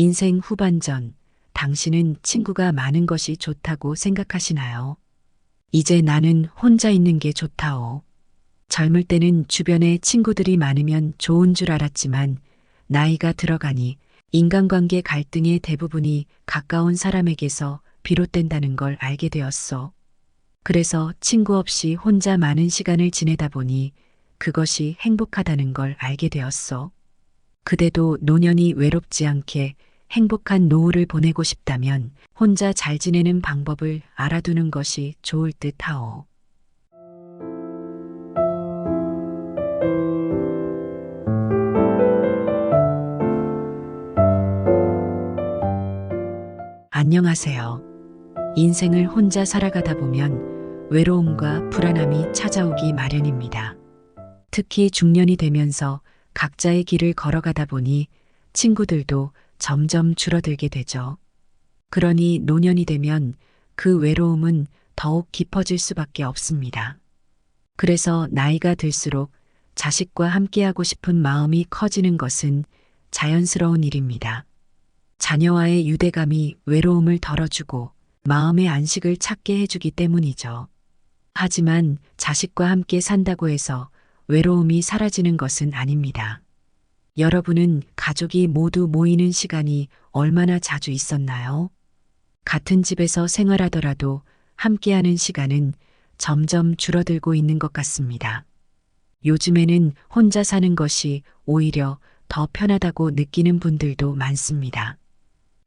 인생 후반전, 당신은 친구가 많은 것이 좋다고 생각하시나요? 이제 나는 혼자 있는 게 좋다오. 젊을 때는 주변에 친구들이 많으면 좋은 줄 알았지만 나이가 들어가니 인간관계 갈등의 대부분이 가까운 사람에게서 비롯된다는 걸 알게 되었어. 그래서 친구 없이 혼자 많은 시간을 지내다 보니 그것이 행복하다는 걸 알게 되었어. 그대도 노년이 외롭지 않게 행복한 노후를 보내고 싶다면 혼자 잘 지내는 방법을 알아두는 것이 좋을 듯 하오. 안녕하세요. 인생을 혼자 살아가다 보면 외로움과 불안함이 찾아오기 마련입니다. 특히 중년이 되면서 각자의 길을 걸어가다 보니 친구들도 점점 줄어들게 되죠. 그러니 노년이 되면 그 외로움은 더욱 깊어질 수밖에 없습니다. 그래서 나이가 들수록 자식과 함께하고 싶은 마음이 커지는 것은 자연스러운 일입니다. 자녀와의 유대감이 외로움을 덜어주고 마음의 안식을 찾게 해주기 때문이죠. 하지만 자식과 함께 산다고 해서 외로움이 사라지는 것은 아닙니다. 여러분은 가족이 모두 모이는 시간이 얼마나 자주 있었나요? 같은 집에서 생활하더라도 함께하는 시간은 점점 줄어들고 있는 것 같습니다. 요즘에는 혼자 사는 것이 오히려 더 편하다고 느끼는 분들도 많습니다.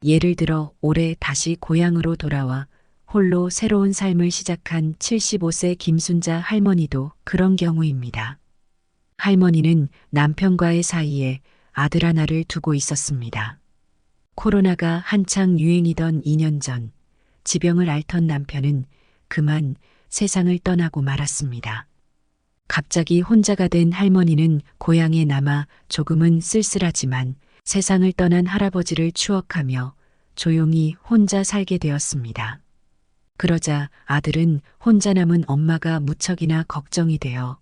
예를 들어 올해 다시 고향으로 돌아와 홀로 새로운 삶을 시작한 75세 김순자 할머니도 그런 경우입니다. 할머니는 남편과의 사이에 아들 하나를 두고 있었습니다. 코로나가 한창 유행이던 2년 전 지병을 앓던 남편은 그만 세상을 떠나고 말았습니다. 갑자기 혼자가 된 할머니는 고향에 남아 조금은 쓸쓸하지만 세상을 떠난 할아버지를 추억하며 조용히 혼자 살게 되었습니다. 그러자 아들은 혼자 남은 엄마가 무척이나 걱정이 되어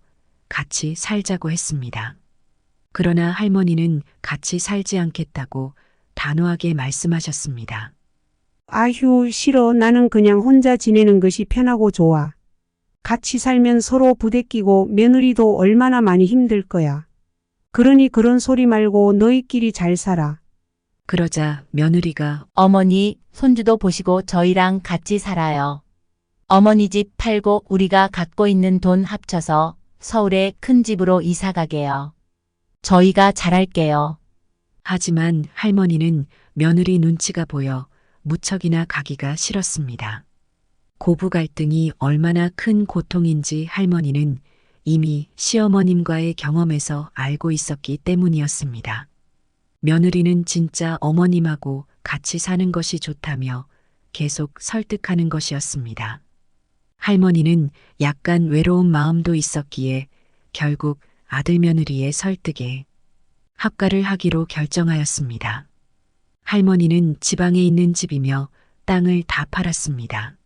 같이 살자고 했습니다. 그러나 할머니는 같이 살지 않겠다고 단호하게 말씀하셨습니다. 아휴, 싫어. 나는 그냥 혼자 지내는 것이 편하고 좋아. 같이 살면 서로 부대끼고 며느리도 얼마나 많이 힘들 거야. 그러니 그런 소리 말고 너희끼리 잘 살아. 그러자 며느리가 어머니, 손주도 보시고 저희랑 같이 살아요. 어머니 집 팔고 우리가 갖고 있는 돈 합쳐서 서울에 큰 집으로 이사 가게요. 저희가 잘할게요. 하지만 할머니는 며느리 눈치가 보여 무척이나 가기가 싫었습니다. 고부 갈등이 얼마나 큰 고통인지 할머니는 이미 시어머님과의 경험에서 알고 있었기 때문이었습니다. 며느리는 진짜 어머님하고 같이 사는 것이 좋다며 계속 설득하는 것이었습니다. 할머니는 약간 외로운 마음도 있었기에 결국 아들 며느리의 설득에 합가를 하기로 결정하였습니다. 할머니는 지방에 있는 집이며 땅을 다 팔았습니다.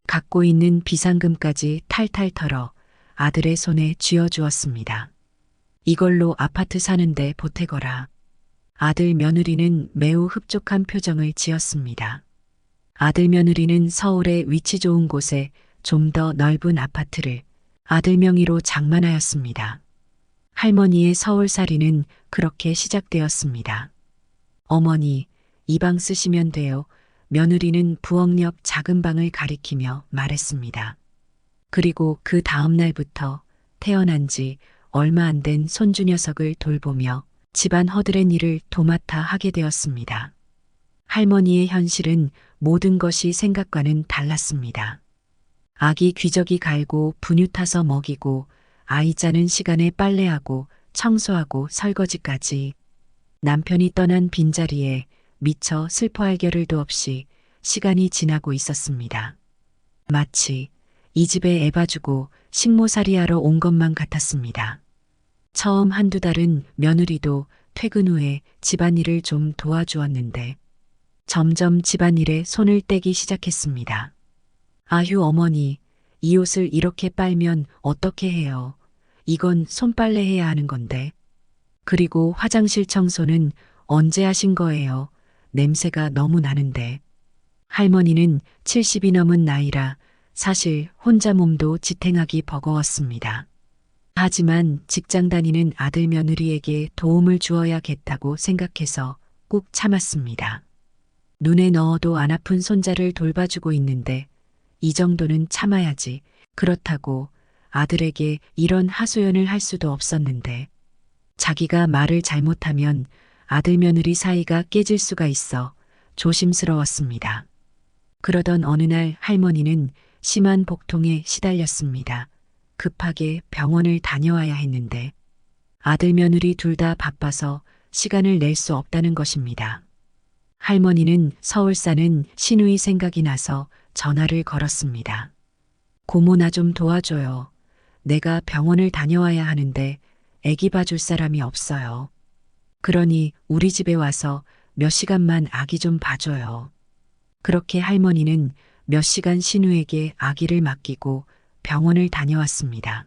갖고 있는 비상금까지 탈탈 털어 아들의 손에 쥐어주었습니다. 이걸로 아파트 사는데 보태거라. 아들 며느리는 매우 흡족한 표정을 지었습니다. 아들 며느리는 서울의 위치 좋은 곳에 좀 더 넓은 아파트를 아들 명의로 장만하였습니다. 할머니의 서울살이는 그렇게 시작되었습니다. 어머니, 이 방 쓰시면 돼요. 며느리는 부엌 옆 작은 방을 가리키며 말했습니다. 그리고 그 다음 날부터 태어난 지 얼마 안 된 손주 녀석을 돌보며 집안 허드렛 일을 도맡아 하게 되었습니다. 할머니의 현실은 모든 것이 생각과는 달랐습니다. 아기 귀저귀 갈고 분유 타서 먹이고 아이 짜는 시간에 빨래하고 청소하고 설거지까지 남편이 떠난 빈자리에 미처 슬퍼할 겨를도 없이 시간이 지나고 있었습니다. 마치 이 집에 애 봐주고 식모살이하러 온 것만 같았습니다. 처음 한두 달은 며느리도 퇴근 후에 집안일을 좀 도와주었는데 점점 집안일에 손을 떼기 시작했습니다. 아휴 어머니, 이 옷을 이렇게 빨면 어떻게 해요? 이건 손빨래 해야 하는 건데. 그리고 화장실 청소는 언제 하신 거예요? 냄새가 너무 나는데. 할머니는 70이 넘은 나이라 사실 혼자 몸도 지탱하기 버거웠습니다. 하지만 직장 다니는 아들 며느리에게 도움을 주어야겠다고 생각해서 꾹 참았습니다. 눈에 넣어도 안 아픈 손자를 돌봐주고 있는데 이 정도는 참아야지. 그렇다고 아들에게 이런 하소연을 할 수도 없었는데 자기가 말을 잘못하면 아들 며느리 사이가 깨질 수가 있어 조심스러웠습니다. 그러던 어느 날 할머니는 심한 복통에 시달렸습니다. 급하게 병원을 다녀와야 했는데 아들 며느리 둘 다 바빠서 시간을 낼 수 없다는 것입니다. 할머니는 서울 사는 시누이 생각이 나서 전화를 걸었습니다. 고모 나 좀 도와줘요. 내가 병원을 다녀와야 하는데 아기 봐줄 사람이 없어요. 그러니 우리 집에 와서 몇 시간만 아기 좀 봐줘요. 그렇게 할머니는 몇 시간 시누에게 아기를 맡기고 병원을 다녀왔습니다.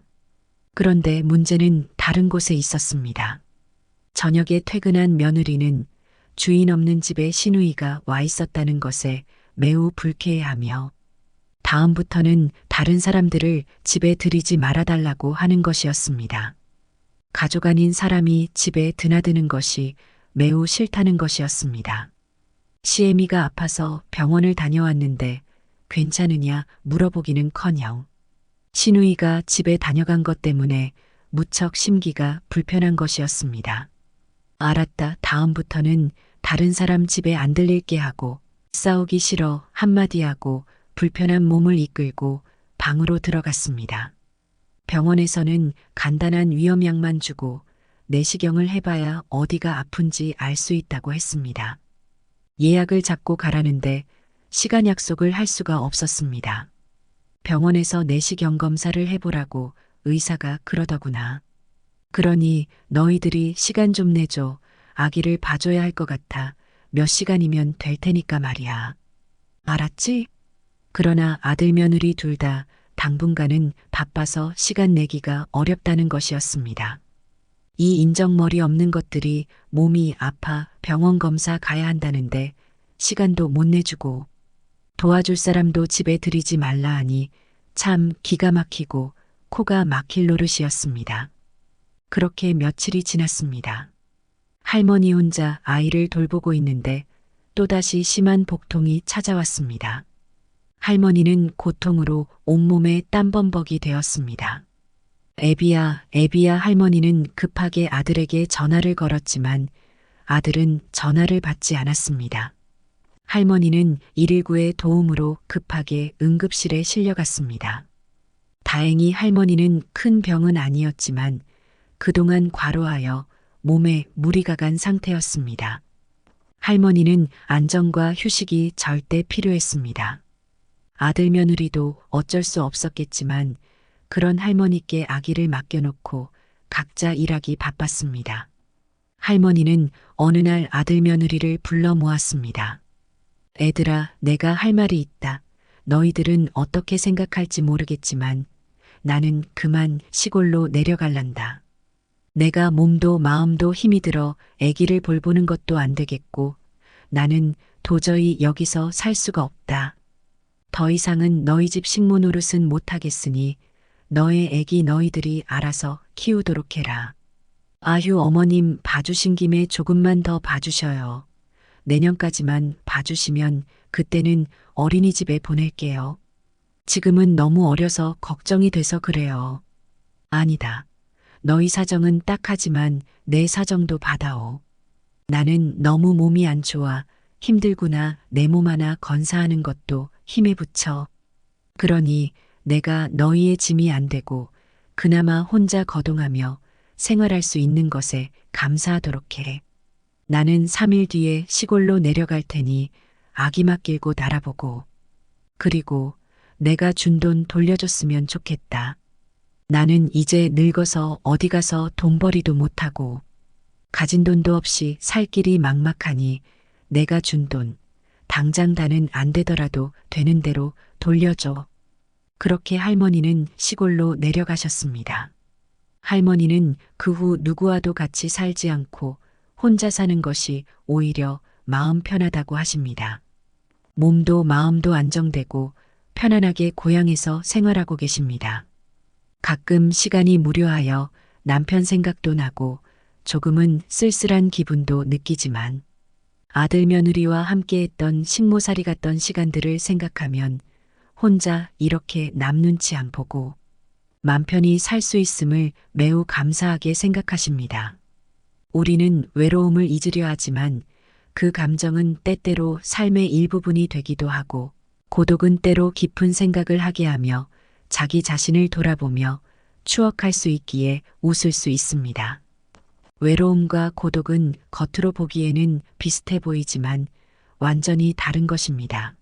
그런데 문제는 다른 곳에 있었습니다. 저녁에 퇴근한 며느리는 주인 없는 집에 시누이가 와 있었다는 것에 매우 불쾌해하며 다음부터는 다른 사람들을 집에 들이지 말아달라고 하는 것이었습니다. 가족 아닌 사람이 집에 드나드는 것이 매우 싫다는 것이었습니다. 시애미가 아파서 병원을 다녀왔는데 괜찮으냐 물어보기는커녕 시누이가 집에 다녀간 것 때문에 무척 심기가 불편한 것이었습니다. 알았다. 다음부터는 다른 사람 집에 안 들릴게 하고 싸우기 싫어 한마디 하고 불편한 몸을 이끌고 방으로 들어갔습니다. 병원에서는 간단한 위험약만 주고 내시경을 해봐야 어디가 아픈지 알 수 있다고 했습니다. 예약을 잡고 가라는데 시간 약속을 할 수가 없었습니다. 병원에서 내시경 검사를 해보라고 의사가 그러더구나. 그러니 너희들이 시간 좀 내줘. 아기를 봐줘야 할 것 같아. 몇 시간이면 될 테니까 말이야. 알았지? 그러나 아들 며느리 둘 다 당분간은 바빠서 시간 내기가 어렵다는 것이었습니다. 이 인정머리 없는 것들이 몸이 아파 병원 검사 가야 한다는데 시간도 못 내주고 도와줄 사람도 집에 들이지 말라 하니 참 기가 막히고 코가 막힐 노릇이었습니다. 그렇게 며칠이 지났습니다. 할머니 혼자 아이를 돌보고 있는데 또다시 심한 복통이 찾아왔습니다. 할머니는 고통으로 온몸에 땀범벅이 되었습니다. 애비야, 애비야. 할머니는 급하게 아들에게 전화를 걸었지만 아들은 전화를 받지 않았습니다. 할머니는 119의 도움으로 급하게 응급실에 실려갔습니다. 다행히 할머니는 큰 병은 아니었지만 그동안 과로하여 몸에 무리가 간 상태였습니다. 할머니는 안정과 휴식이 절대 필요했습니다. 아들 며느리도 어쩔 수 없었겠지만 그런 할머니께 아기를 맡겨놓고 각자 일하기 바빴습니다. 할머니는 어느 날 아들 며느리를 불러 모았습니다. 애들아, 내가 할 말이 있다. 너희들은 어떻게 생각할지 모르겠지만 나는 그만 시골로 내려갈란다. 내가 몸도 마음도 힘이 들어 아기를 볼보는 것도 안 되겠고 나는 도저히 여기서 살 수가 없다. 더 이상은 너희 집 식모 노릇은 못하겠으니 너의 아기 너희들이 알아서 키우도록 해라. 아휴 어머님 봐주신 김에 조금만 더 봐주셔요. 내년까지만 봐주시면 그때는 어린이집에 보낼게요. 지금은 너무 어려서 걱정이 돼서 그래요. 아니다. 너희 사정은 딱하지만 내 사정도 받아오. 나는 너무 몸이 안 좋아 힘들구나. 내 몸 하나 건사하는 것도 힘에 부쳐. 그러니 내가 너희의 짐이 안 되고 그나마 혼자 거동하며 생활할 수 있는 것에 감사하도록 해. 나는 3일 뒤에 시골로 내려갈 테니 아기 맡길고 날아보고 그리고 내가 준 돈 돌려줬으면 좋겠다. 나는 이제 늙어서 어디 가서 돈벌이도 못하고 가진 돈도 없이 살 길이 막막하니 내가 준 돈 당장 다는 안 되더라도 되는 대로 돌려줘. 그렇게 할머니는 시골로 내려가셨습니다. 할머니는 그 후 누구와도 같이 살지 않고 혼자 사는 것이 오히려 마음 편하다고 하십니다. 몸도 마음도 안정되고 편안하게 고향에서 생활하고 계십니다. 가끔 시간이 무료하여 남편 생각도 나고 조금은 쓸쓸한 기분도 느끼지만 아들 며느리와 함께했던 식모살이 같던 시간들을 생각하면 혼자 이렇게 남 눈치 안 보고 맘 편히 살 수 있음을 매우 감사하게 생각하십니다. 우리는 외로움을 잊으려 하지만 그 감정은 때때로 삶의 일부분이 되기도 하고 고독은 때로 깊은 생각을 하게 하며 자기 자신을 돌아보며 추억할 수 있기에 웃을 수 있습니다. 외로움과 고독은 겉으로 보기에는 비슷해 보이지만 완전히 다른 것입니다.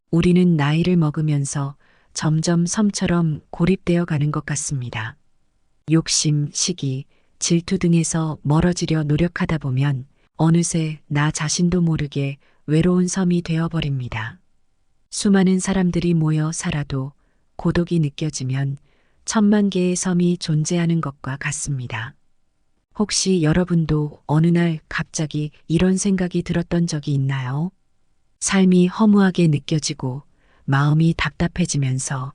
우리는 나이를 먹으면서 점점 섬처럼 고립되어 가는 것 같습니다. 욕심, 시기, 질투 등에서 멀어지려 노력하다 보면 어느새 나 자신도 모르게 외로운 섬이 되어버립니다. 수많은 사람들이 모여 살아도 고독이 느껴지면 1000만 개의 섬이 존재하는 것과 같습니다. 혹시 여러분도 어느 날 갑자기 이런 생각이 들었던 적이 있나요? 삶이 허무하게 느껴지고 마음이 답답해지면서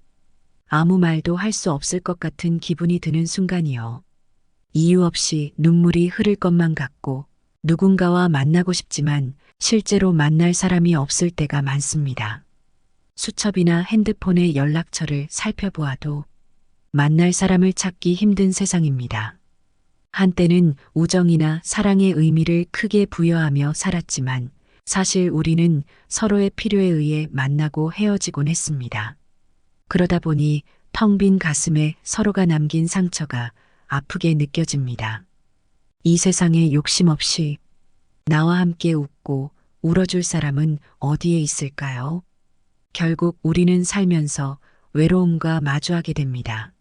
아무 말도 할 수 없을 것 같은 기분이 드는 순간이요. 이유 없이 눈물이 흐를 것만 같고 누군가와 만나고 싶지만 실제로 만날 사람이 없을 때가 많습니다. 수첩이나 핸드폰의 연락처를 살펴보아도 만날 사람을 찾기 힘든 세상입니다. 한때는 우정이나 사랑의 의미를 크게 부여하며 살았지만 사실 우리는 서로의 필요에 의해 만나고 헤어지곤 했습니다. 그러다 보니 텅 빈 가슴에 서로가 남긴 상처가 아프게 느껴집니다. 이 세상에 욕심 없이 나와 함께 웃고 울어줄 사람은 어디에 있을까요? 결국 우리는 살면서 외로움과 마주하게 됩니다.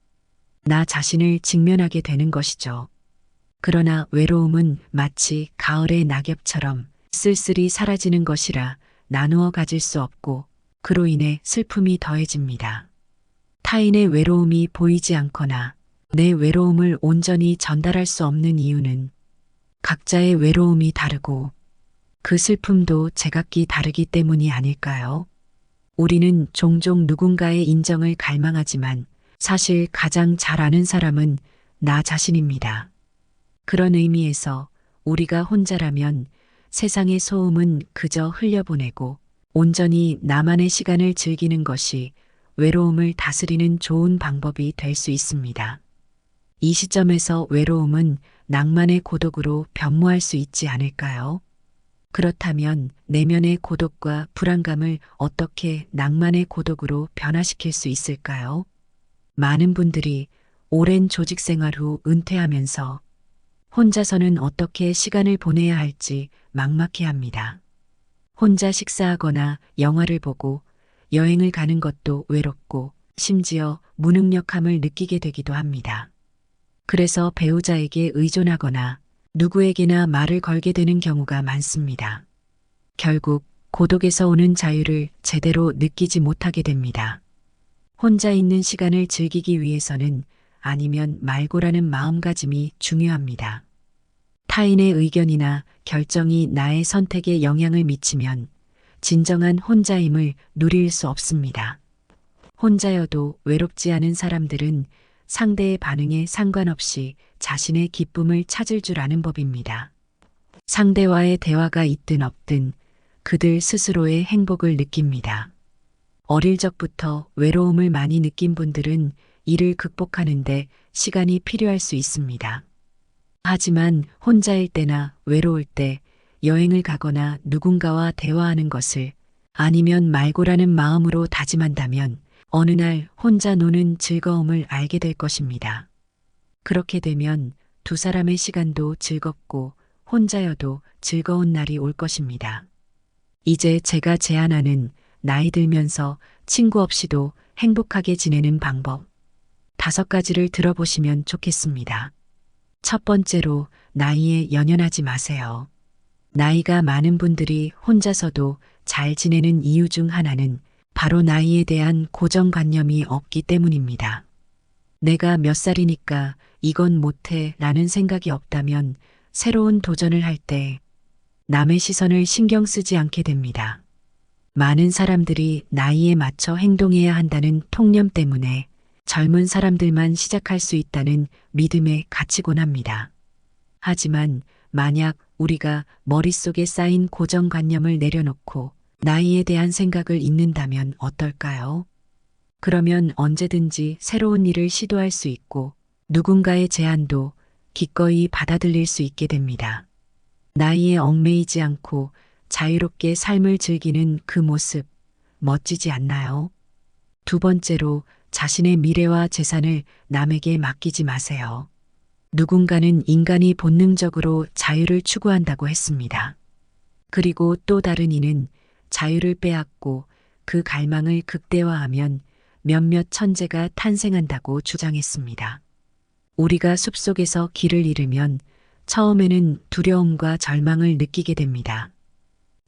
나 자신을 직면하게 되는 것이죠. 그러나 외로움은 마치 가을의 낙엽처럼 쓸쓸히 사라지는 것이라 나누어 가질 수 없고 그로 인해 슬픔이 더해집니다. 타인의 외로움이 보이지 않거나 내 외로움을 온전히 전달할 수 없는 이유는 각자의 외로움이 다르고 그 슬픔도 제각기 다르기 때문이 아닐까요? 우리는 종종 누군가의 인정을 갈망하지만 사실 가장 잘 아는 사람은 나 자신입니다. 그런 의미에서 우리가 혼자라면 세상의 소음은 그저 흘려보내고 온전히 나만의 시간을 즐기는 것이 외로움을 다스리는 좋은 방법이 될 수 있습니다. 이 시점에서 외로움은 낭만의 고독으로 변모할 수 있지 않을까요? 그렇다면 내면의 고독과 불안감을 어떻게 낭만의 고독으로 변화시킬 수 있을까요? 많은 분들이 오랜 조직 생활 후 은퇴하면서 혼자서는 어떻게 시간을 보내야 할지 막막해합니다. 혼자 식사하거나 영화를 보고 여행을 가는 것도 외롭고 심지어 무능력함을 느끼게 되기도 합니다. 그래서 배우자에게 의존하거나 누구에게나 말을 걸게 되는 경우가 많습니다. 결국 고독에서 오는 자유를 제대로 느끼지 못하게 됩니다. 혼자 있는 시간을 즐기기 위해서는 아니면 말고라는 마음가짐이 중요합니다. 타인의 의견이나 결정이 나의 선택에 영향을 미치면 진정한 혼자임을 누릴 수 없습니다. 혼자여도 외롭지 않은 사람들은 상대의 반응에 상관없이 자신의 기쁨을 찾을 줄 아는 법입니다. 상대와의 대화가 있든 없든 그들 스스로의 행복을 느낍니다. 어릴 적부터 외로움을 많이 느낀 분들은 이를 극복하는데 시간이 필요할 수 있습니다. 하지만 혼자일 때나 외로울 때 여행을 가거나 누군가와 대화하는 것을 아니면 말고라는 마음으로 다짐한다면 어느 날 혼자 노는 즐거움을 알게 될 것입니다. 그렇게 되면 두 사람의 시간도 즐겁고 혼자여도 즐거운 날이 올 것입니다. 이제 제가 제안하는 나이 들면서 친구 없이도 행복하게 지내는 방법 5가지를 들어보시면 좋겠습니다. 첫 번째로 나이에 연연하지 마세요. 나이가 많은 분들이 혼자서도 잘 지내는 이유 중 하나는 바로 나이에 대한 고정관념이 없기 때문입니다. 내가 몇 살이니까 이건 못해 라는 생각이 없다면 새로운 도전을 할 때 남의 시선을 신경 쓰지 않게 됩니다. 많은 사람들이 나이에 맞춰 행동해야 한다는 통념 때문에 젊은 사람들만 시작할 수 있다는 믿음에 갇히곤 합니다. 하지만 만약 우리가 머릿속에 쌓인 고정관념을 내려놓고 나이에 대한 생각을 잊는다면 어떨까요? 그러면 언제든지 새로운 일을 시도할 수 있고 누군가의 제안도 기꺼이 받아들일 수 있게 됩니다. 나이에 얽매이지 않고 자유롭게 삶을 즐기는 그 모습 멋지지 않나요? 두 번째로 자신의 미래와 재산을 남에게 맡기지 마세요. 누군가는 인간이 본능적으로 자유를 추구한다고 했습니다. 그리고 또 다른 이는 자유를 빼앗고 그 갈망을 극대화하면 몇몇 천재가 탄생한다고 주장했습니다. 우리가 숲속에서 길을 잃으면 처음에는 두려움과 절망을 느끼게 됩니다.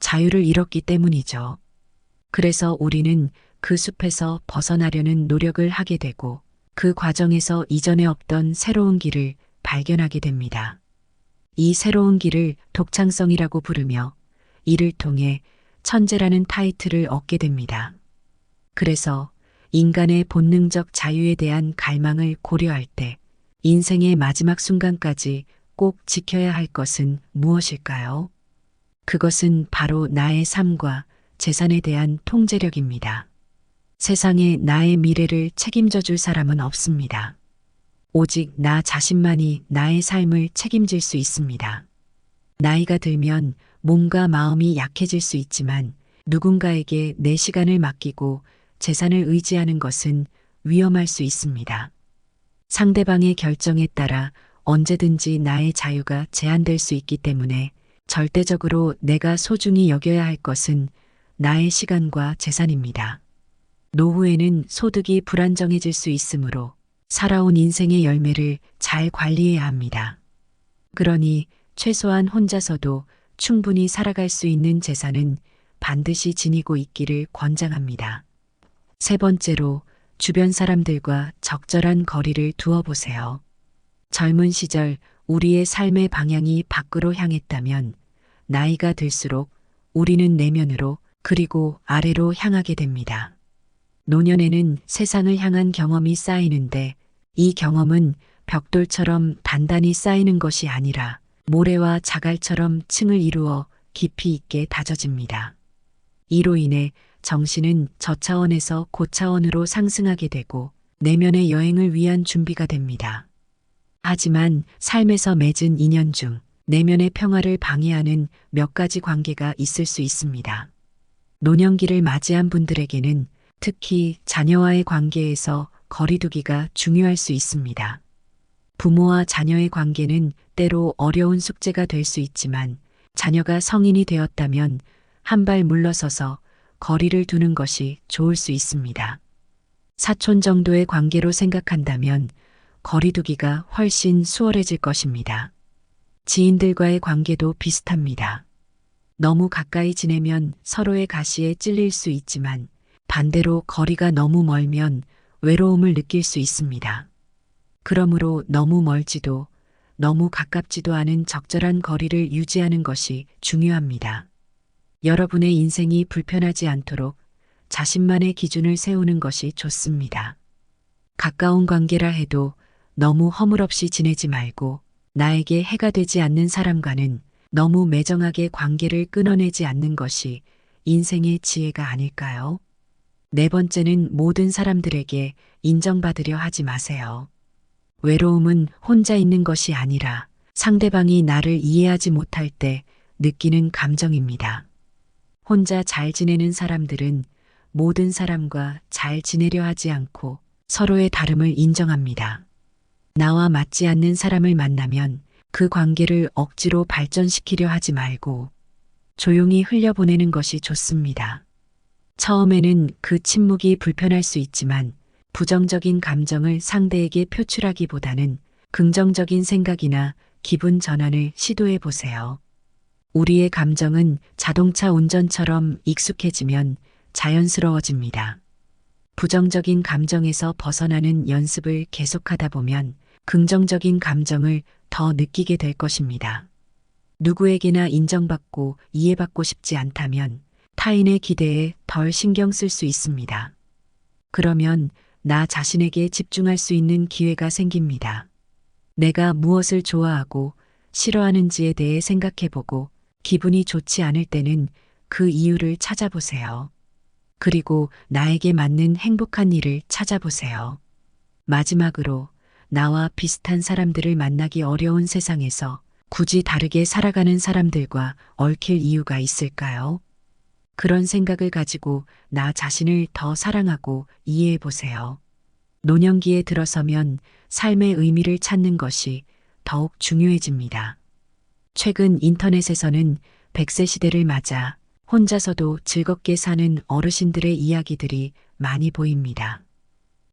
자유를 잃었기 때문이죠. 그래서 우리는 그 숲에서 벗어나려는 노력을 하게 되고 그 과정에서 이전에 없던 새로운 길을 발견하게 됩니다. 이 새로운 길을 독창성이라고 부르며 이를 통해 천재라는 타이틀을 얻게 됩니다. 그래서 인간의 본능적 자유에 대한 갈망을 고려할 때 인생의 마지막 순간까지 꼭 지켜야 할 것은 무엇일까요? 그것은 바로 나의 삶과 재산에 대한 통제력입니다. 세상에 나의 미래를 책임져 줄 사람은 없습니다. 오직 나 자신만이 나의 삶을 책임질 수 있습니다. 나이가 들면 몸과 마음이 약해질 수 있지만 누군가에게 내 시간을 맡기고 재산을 의지하는 것은 위험할 수 있습니다. 상대방의 결정에 따라 언제든지 나의 자유가 제한될 수 있기 때문에 절대적으로 내가 소중히 여겨야 할 것은 나의 시간과 재산입니다. 노후에는 소득이 불안정해질 수 있으므로 살아온 인생의 열매를 잘 관리해야 합니다. 그러니 최소한 혼자서도 충분히 살아갈 수 있는 재산은 반드시 지니고 있기를 권장합니다. 세 번째로 주변 사람들과 적절한 거리를 두어 보세요. 젊은 시절 우리의 삶의 방향이 밖으로 향했다면 나이가 들수록 우리는 내면으로 그리고 아래로 향하게 됩니다. 노년에는 세상을 향한 경험이 쌓이는데 이 경험은 벽돌처럼 단단히 쌓이는 것이 아니라 모래와 자갈처럼 층을 이루어 깊이 있게 다져집니다. 이로 인해 정신은 저차원에서 고차원으로 상승하게 되고 내면의 여행을 위한 준비가 됩니다. 하지만 삶에서 맺은 인연 중 내면의 평화를 방해하는 몇 가지 관계가 있을 수 있습니다. 노년기를 맞이한 분들에게는 특히 자녀와의 관계에서 거리두기가 중요할 수 있습니다. 부모와 자녀의 관계는 때로 어려운 숙제가 될 수 있지만 자녀가 성인이 되었다면 한 발 물러서서 거리를 두는 것이 좋을 수 있습니다. 사촌 정도의 관계로 생각한다면 거리두기가 훨씬 수월해질 것입니다. 지인들과의 관계도 비슷합니다. 너무 가까이 지내면 서로의 가시에 찔릴 수 있지만 반대로 거리가 너무 멀면 외로움을 느낄 수 있습니다. 그러므로 너무 멀지도 너무 가깝지도 않은 적절한 거리를 유지하는 것이 중요합니다. 여러분의 인생이 불편하지 않도록 자신만의 기준을 세우는 것이 좋습니다. 가까운 관계라 해도 너무 허물없이 지내지 말고 나에게 해가 되지 않는 사람과는 너무 매정하게 관계를 끊어내지 않는 것이 인생의 지혜가 아닐까요? 네 번째는 모든 사람들에게 인정받으려 하지 마세요. 외로움은 혼자 있는 것이 아니라 상대방이 나를 이해하지 못할 때 느끼는 감정입니다. 혼자 잘 지내는 사람들은 모든 사람과 잘 지내려 하지 않고 서로의 다름을 인정합니다. 나와 맞지 않는 사람을 만나면 그 관계를 억지로 발전시키려 하지 말고 조용히 흘려보내는 것이 좋습니다. 처음에는 그 침묵이 불편할 수 있지만 부정적인 감정을 상대에게 표출하기보다는 긍정적인 생각이나 기분 전환을 시도해 보세요. 우리의 감정은 자동차 운전처럼 익숙해지면 자연스러워집니다. 부정적인 감정에서 벗어나는 연습을 계속하다 보면 긍정적인 감정을 더 느끼게 될 것입니다. 누구에게나 인정받고 이해받고 싶지 않다면 타인의 기대에 덜 신경 쓸 수 있습니다. 그러면 나 자신에게 집중할 수 있는 기회가 생깁니다. 내가 무엇을 좋아하고 싫어하는지에 대해 생각해보고 기분이 좋지 않을 때는 그 이유를 찾아보세요. 그리고 나에게 맞는 행복한 일을 찾아보세요. 마지막으로 나와 비슷한 사람들을 만나기 어려운 세상에서 굳이 다르게 살아가는 사람들과 얽힐 이유가 있을까요? 그런 생각을 가지고 나 자신을 더 사랑하고 이해해 보세요. 노년기에 들어서면 삶의 의미를 찾는 것이 더욱 중요해집니다. 최근 인터넷에서는 100세 시대를 맞아 혼자서도 즐겁게 사는 어르신들의 이야기들이 많이 보입니다.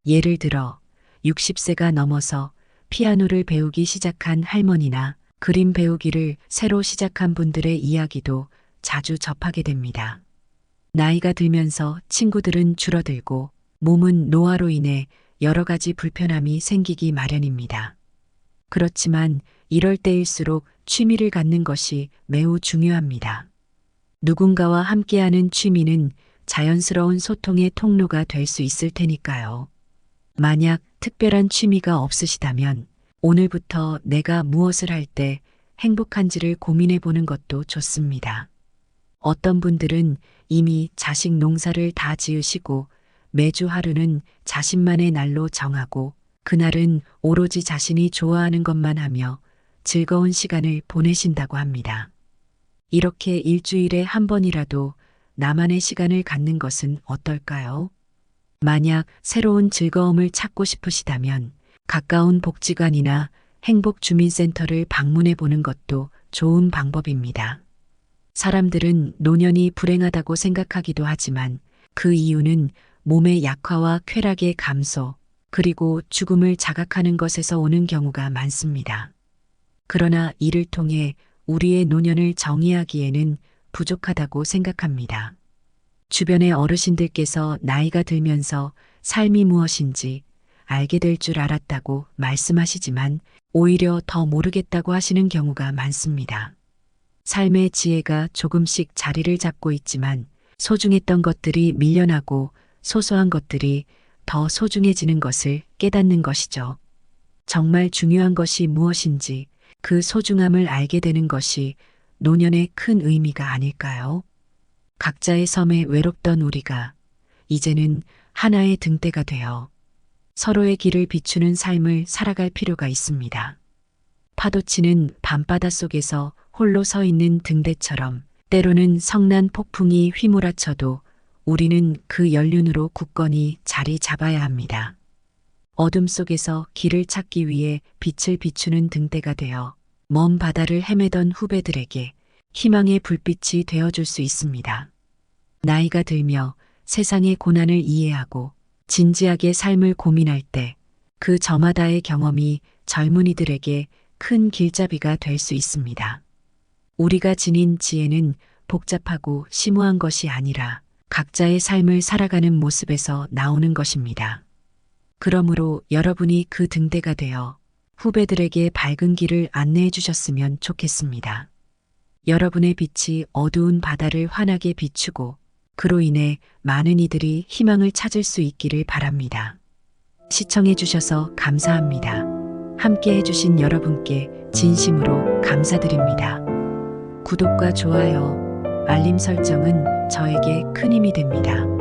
예를 들어 60세가 넘어서 피아노를 배우기 시작한 할머니나 그림 배우기를 새로 시작한 분들의 이야기도 자주 접하게 됩니다. 나이가 들면서 친구들은 줄어들고 몸은 노화로 인해 여러 가지 불편함이 생기기 마련입니다. 그렇지만 이럴 때일수록 취미를 갖는 것이 매우 중요합니다. 누군가와 함께하는 취미는 자연스러운 소통의 통로가 될 수 있을 테니까요. 만약 특별한 취미가 없으시다면 오늘부터 내가 무엇을 할 때 행복한지를 고민해 보는 것도 좋습니다. 어떤 분들은 이미 자식 농사를 다 지으시고 매주 하루는 자신만의 날로 정하고 그날은 오로지 자신이 좋아하는 것만 하며 즐거운 시간을 보내신다고 합니다. 이렇게 일주일에 한 번이라도 나만의 시간을 갖는 것은 어떨까요? 만약 새로운 즐거움을 찾고 싶으시다면 가까운 복지관이나 행복주민센터를 방문해 보는 것도 좋은 방법입니다. 사람들은 노년이 불행하다고 생각하기도 하지만 그 이유는 몸의 약화와 쾌락의 감소, 그리고 죽음을 자각하는 것에서 오는 경우가 많습니다. 그러나 이를 통해 우리의 노년을 정의하기에는 부족하다고 생각합니다. 주변의 어르신들께서 나이가 들면서 삶이 무엇인지 알게 될 줄 알았다고 말씀하시지만 오히려 더 모르겠다고 하시는 경우가 많습니다. 삶의 지혜가 조금씩 자리를 잡고 있지만 소중했던 것들이 밀려나고 소소한 것들이 더 소중해지는 것을 깨닫는 것이죠. 정말 중요한 것이 무엇인지 그 소중함을 알게 되는 것이 노년의 큰 의미가 아닐까요? 각자의 섬에 외롭던 우리가 이제는 하나의 등대가 되어 서로의 길을 비추는 삶을 살아갈 필요가 있습니다. 파도치는 밤바다 속에서 홀로 서 있는 등대처럼 때로는 성난 폭풍이 휘몰아쳐도 우리는 그 연륜으로 굳건히 자리 잡아야 합니다. 어둠 속에서 길을 찾기 위해 빛을 비추는 등대가 되어 먼 바다를 헤매던 후배들에게 희망의 불빛이 되어줄 수 있습니다. 나이가 들며 세상의 고난을 이해하고 진지하게 삶을 고민할 때 그 저마다의 경험이 젊은이들에게 큰 길잡이가 될 수 있습니다. 우리가 지닌 지혜는 복잡하고 심오한 것이 아니라 각자의 삶을 살아가는 모습에서 나오는 것입니다. 그러므로 여러분이 그 등대가 되어 후배들에게 밝은 길을 안내해 주셨으면 좋겠습니다. 여러분의 빛이 어두운 바다를 환하게 비추고 그로 인해 많은 이들이 희망을 찾을 수 있기를 바랍니다. 시청해 주셔서 감사합니다. 함께 해주신 여러분께 진심으로 감사드립니다. 구독과 좋아요, 알림 설정은 저에게 큰 힘이 됩니다.